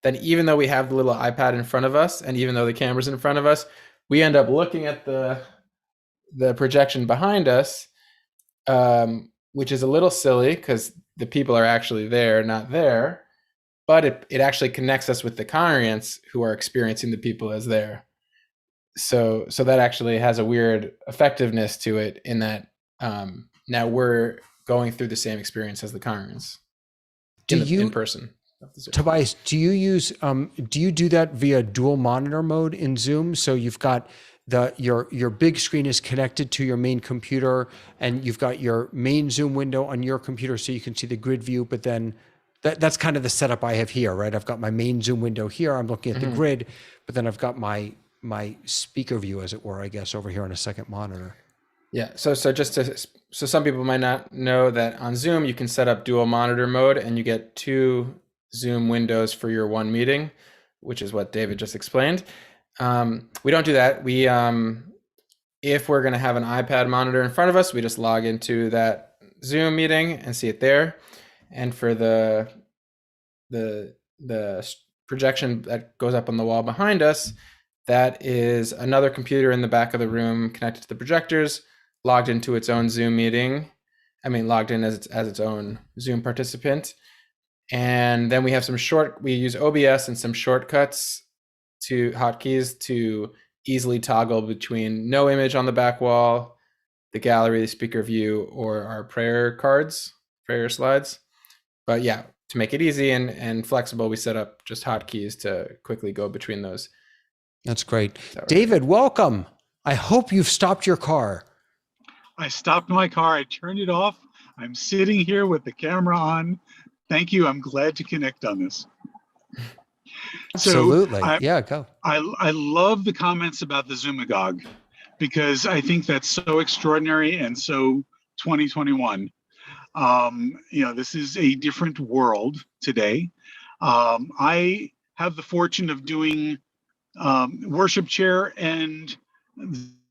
then even though we have the little iPad in front of us, and even though the camera's in front of us, we end up looking at the projection behind us, which is a little silly because the people are actually there, not there, but it actually connects us with the congregants who are experiencing the people as there. So that actually has a weird effectiveness to it, in that now we're going through the same experience as the congregants in person. Tobias, do you do that via dual monitor mode in Zoom? So you've got your big screen is connected to your main computer, and you've got your main Zoom window on your computer so you can see the grid view, but then that's kind of the setup I have here, right? I've got my main Zoom window here, I'm looking at the grid, but then I've got my speaker view, as it were, I guess, over here on a second monitor. Yeah, so some people might not know that on Zoom you can set up dual monitor mode, and you get two Zoom windows for your one meeting, which is what David just explained. We don't do that. We, if we're going to have an iPad monitor in front of us, we just log into that Zoom meeting and see it there. And for the projection that goes up on the wall behind us, that is another computer in the back of the room connected to the projectors, logged into its own Zoom meeting. Logged in as its own Zoom participant. And then we have we use OBS and some shortcuts hotkeys to easily toggle between no image on the back wall, the gallery, the speaker view, or our prayer slides. But yeah, to make it easy and flexible, we set up just hotkeys to quickly go between those. That's great. David, welcome. I hope you've stopped your car. I stopped my car. I turned it off. I'm sitting here with the camera on. Thank you. I'm glad to connect on this. Absolutely. So go. I love the comments about the Zoomagogue, because I think that's so extraordinary and so 2021. This is a different world today. I have the fortune of doing worship chair and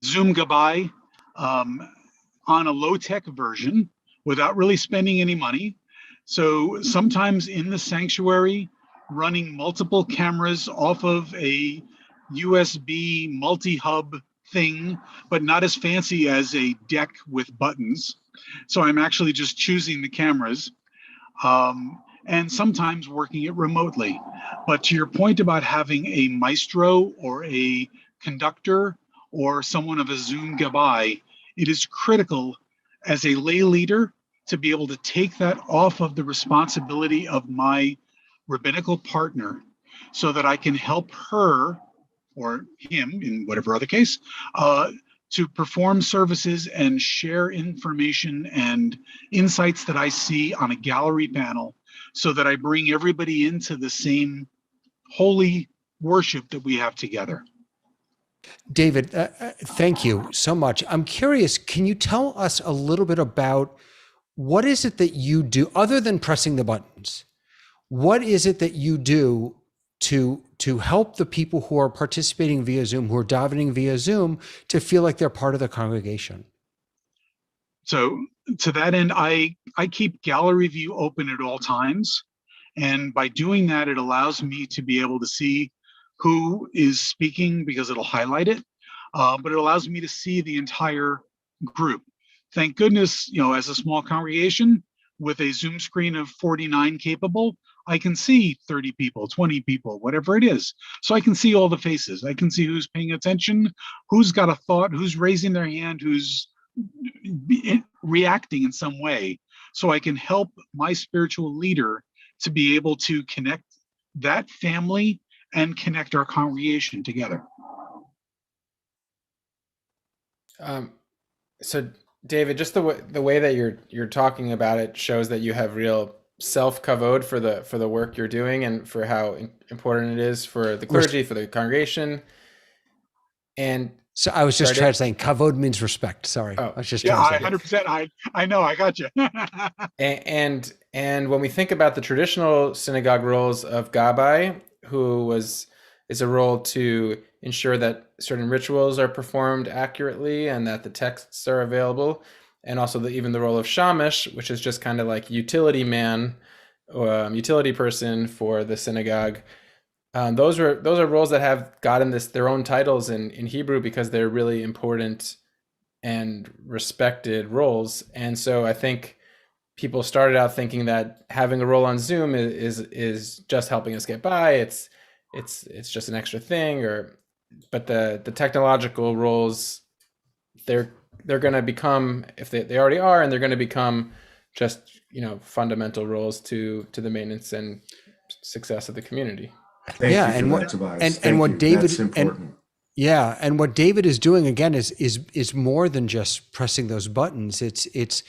Zoom Gabai on a low-tech version without really spending any money. So sometimes in the sanctuary, running multiple cameras off of a USB multi-hub thing, but not as fancy as a deck with buttons. So I'm actually just choosing the cameras and sometimes working it remotely. But to your point about having a maestro or a conductor or someone of a Zoom Gabai, it is critical as a lay leader to be able to take that off of the responsibility of my rabbinical partner so that I can help her or him, in whatever other case, to perform services and share information and insights that I see on a gallery panel, so that I bring everybody into the same holy worship that we have together. David, thank you so much. I'm curious, can you tell us a little bit about what is it that you do other than pressing the buttons? What is it that you do to help the people who are participating via Zoom, who are davening via Zoom, to feel like they're part of the congregation? So to that end, I keep gallery view open at all times. And by doing that, it allows me to be able to see who is speaking because it'll highlight it, but it allows me to see the entire group. Thank goodness, as a small congregation with a Zoom screen of 49 capable, I can see 30 people, 20 people, whatever it is. So I can see all the faces. I can see who's paying attention, who's got a thought, who's raising their hand, who's reacting in some way. So I can help my spiritual leader to be able to connect that family and connect our congregation together. So David, just the way that you're talking about it shows that you have real self-kavod for the work you're doing and for how important it is for the clergy, for the congregation. And so I was just trying to say kavod means respect. Sorry. Oh, I was just trying to say 100%. I know, I got you. and when we think about the traditional synagogue roles of Gabbai, who is a role to ensure that certain rituals are performed accurately and that the texts are available, and also even the role of shamish, which is just kind of like utility man or utility person for the synagogue. Those are roles that have gotten their own titles in Hebrew because they're really important and respected roles. And so I think people started out thinking that having a role on Zoom is just helping us get by. It's just an extra thing, but the technological roles, they're going to become, if they already are, and they're going to become just fundamental roles to the maintenance and success of the community. Thank you for that, Tobias. And what David That's important. and what David is doing again is more than just pressing those buttons. It's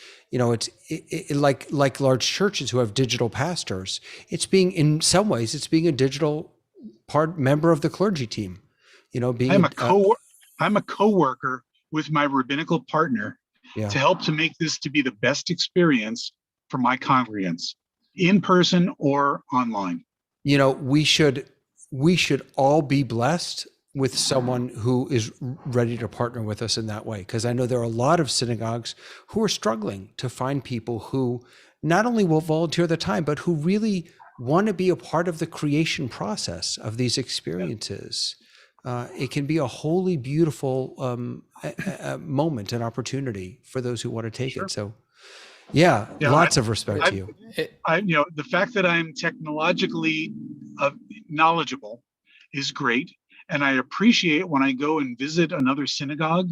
like large churches who have digital pastors. It's being, in some ways, it's being a digital member of the clergy team. Being I'm a co-worker with my rabbinical partner to help to make this to be the best experience for my congregants, in person or online. We should all be blessed with someone who is ready to partner with us in that way, because I know there are a lot of synagogues who are struggling to find people who not only will volunteer their time, but who really want to be a part of the creation process of these experiences. It can be a wholly beautiful moment and opportunity for those who want to take it. So lots of respect to you. The fact that I'm technologically knowledgeable is great. And I appreciate when I go and visit another synagogue,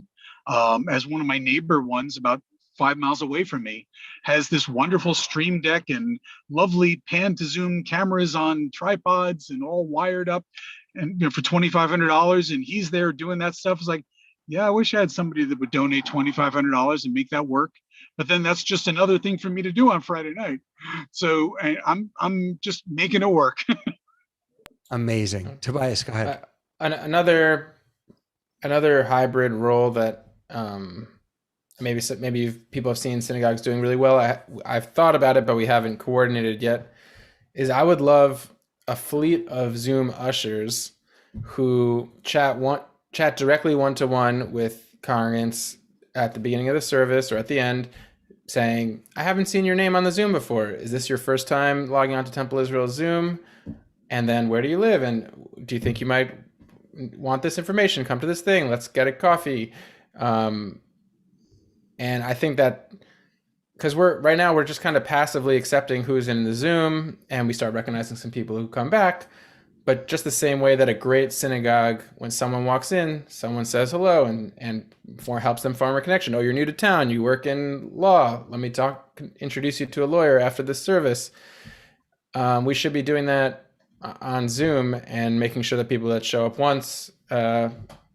as one of my neighbor ones about 5 miles away from me has this wonderful stream deck and lovely pan to zoom cameras on tripods and all wired up, and for $2,500, and he's there doing that stuff. It's like, yeah, I wish I had somebody that would donate $2,500 and make that work. But then that's just another thing for me to do on Friday night. So I'm just making it work. Amazing. Tobias, go ahead. Another hybrid role that maybe people have seen synagogues doing really well. I've thought about it, but we haven't coordinated yet. Is I would love a fleet of Zoom ushers who chat directly one-to-one with congregants at the beginning of the service or at the end, saying, I haven't seen your name on the Zoom before. Is this your first time logging on to Temple Israel Zoom? And then where do you live? And do you think you might want this information? Come to this thing. Let's get a coffee. And I think that because right now we're just kind of passively accepting who's in the Zoom, and we start recognizing some people who come back. But just the same way that a great synagogue, when someone walks in, someone says hello and helps them form a connection. Oh, you're new to town. You work in law. Let me introduce you to a lawyer after this service. We should be doing that on Zoom and making sure that people that show up once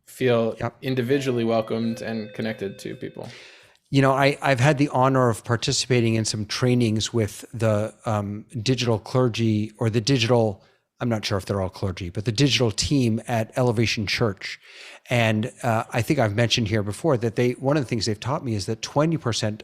feel Yep. individually welcomed and connected to people. I've had the honor of participating in some trainings with the digital clergy or the digital, I'm not sure if they're all clergy, but the digital team at Elevation Church. And I think I've mentioned here before that one of the things they've taught me is that 20%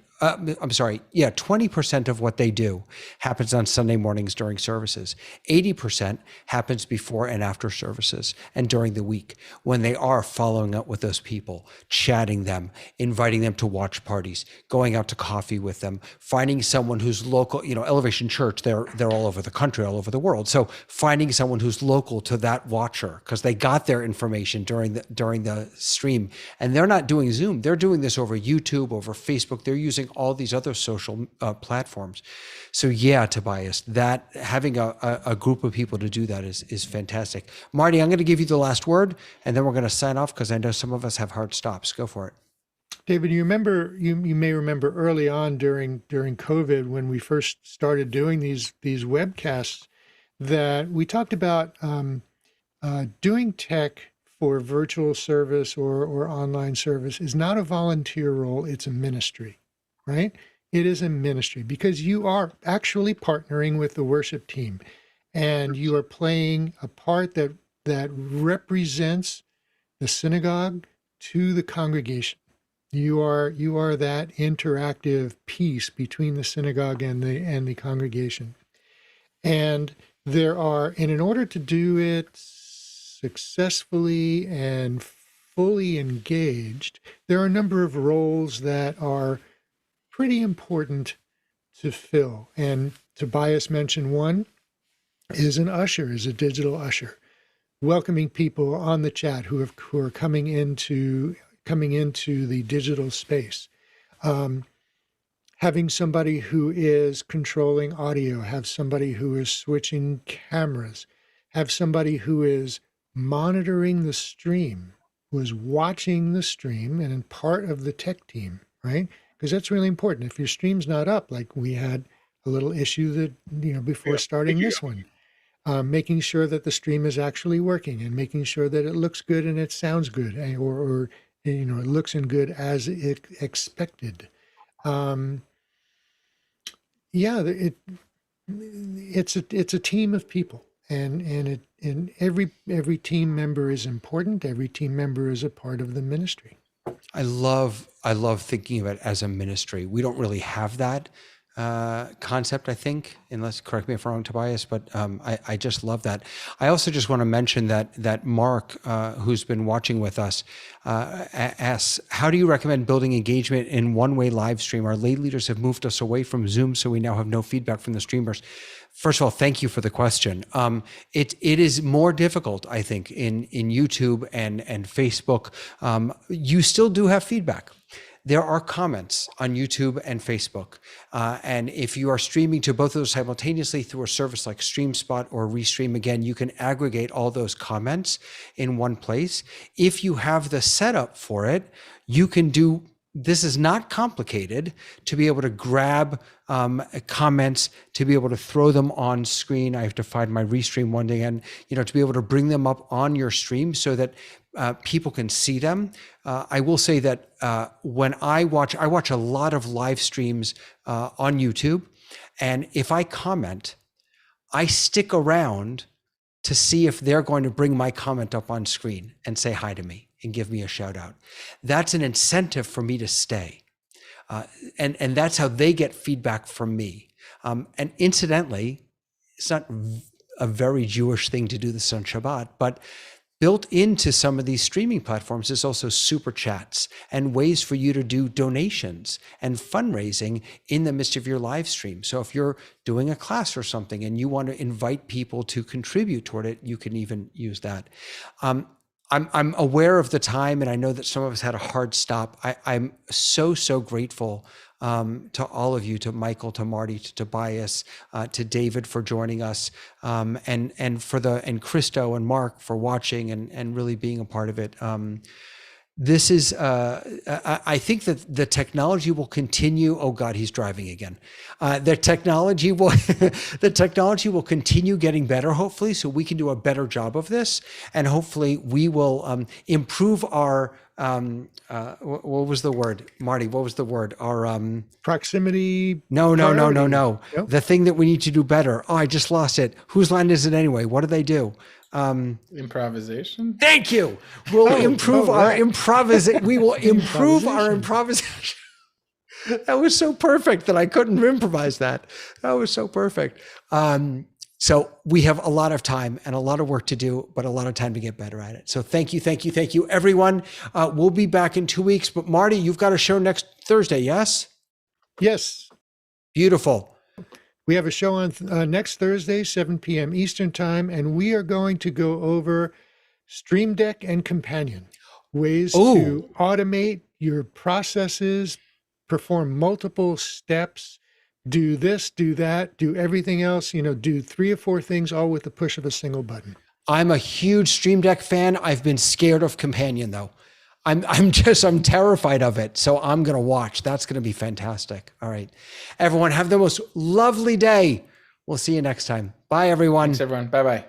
of what they do happens on Sunday mornings during services. 80% happens before and after services and during the week when they are following up with those people, chatting them, inviting them to watch parties, going out to coffee with them, finding someone who's local. Elevation Church, they're all over the country, all over the world. So finding someone who's local to that watcher, because they got their information during the stream, and they're not doing Zoom. They're doing this over YouTube, over Facebook. They're using all these other social platforms. So yeah, Tobias, that having a group of people to do that is fantastic. Marty, I'm going to give you the last word, and then we're going to sign off because I know some of us have hard stops. Go for it. David, you may remember early on during COVID when we first started doing these webcasts that we talked about doing tech for virtual service or online service is not a volunteer role, it's a ministry, right? It is a ministry because you are actually partnering with the worship team and you are playing a part that represents the synagogue to the congregation. You are that interactive piece between the synagogue and the congregation. And in order to do it successfully and fully engaged, there are a number of roles that are pretty important to fill. And Tobias mentioned one is a digital usher, welcoming people on the chat who are coming into the digital space. Having somebody who is controlling audio, have somebody who is switching cameras, have somebody who is monitoring the stream, who is watching the stream and in part of the tech team, right? Because that's really important. If your stream's not up, like we had a little issue that, before starting this one, making sure that the stream is actually working and making sure that it looks good and it sounds good, or it looks and good as it expected. It's a team of people, and every team member is important. Every team member is a part of the ministry. I love thinking of it as a ministry. We don't really have that concept, I think, unless, correct me if I'm wrong, Tobias, but I just love that. I also just want to mention that Mark, who's been watching with us, asks, how do you recommend building engagement in one-way live stream? Our lay leaders have moved us away from Zoom, so we now have no feedback from the streamers. First of all, thank you for the question. It is more difficult, I think, in YouTube and Facebook. You still do have feedback. There are comments on YouTube and Facebook. And if you are streaming to both of those simultaneously through a service like StreamSpot or Restream, again, you can aggregate all those comments in one place. If you have the setup for it, you can do, this is not complicated, to be able to grab comments, to be able to throw them on screen. I have to find my Restream one day, and to be able to bring them up on your stream so that people can see them. I will say that when I watch a lot of live streams on YouTube, and if I comment, I stick around to see if they're going to bring my comment up on screen and say hi to me and give me a shout out. That's an incentive for me to stay. And that's how they get feedback from me. And incidentally, it's not a very Jewish thing to do this on Shabbat, but built into some of these streaming platforms is also super chats and ways for you to do donations and fundraising in the midst of your live stream. So if you're doing a class or something and you want to invite people to contribute toward it, you can even use that. I'm aware of the time, and I know that some of us had a hard stop. I'm so grateful to all of you, to Michael, to Marty, to Tobias, to David for joining us, and Christo and Mark for watching and really being a part of it. this is, I think that the technology will continue. Oh God, he's driving again. The technology will, the technology will continue getting better, hopefully, so we can do a better job of this. And hopefully we will improve our, what was the word? Marty, what was the word? Our, Proximity. no. Nope. The thing that we need to do better. Oh, I just lost it. Whose line is it anyway? What do they do? Improvisation. Thank you. We'll improve our improvisation. We will improve our improvisation. That was so perfect that I couldn't improvise that. That was so perfect. So we have a lot of time and a lot of work to do, but a lot of time to get better at it. So thank you, everyone. We'll be back in 2 weeks. But Marty, you've got a show next Thursday, yes? Yes. Beautiful. We have a show on next Thursday, 7 p.m. Eastern Time, and we are going to go over Stream Deck and Companion, ways to automate your processes, perform multiple steps, do this, do that, do everything else, do 3 or 4 things all with the push of a single button. I'm a huge Stream Deck fan. I've been scared of Companion though. I'm terrified of it. So I'm going to watch. That's going to be fantastic. All right. Everyone have the most lovely day. We'll see you next time. Bye everyone. Thanks everyone. Bye-bye.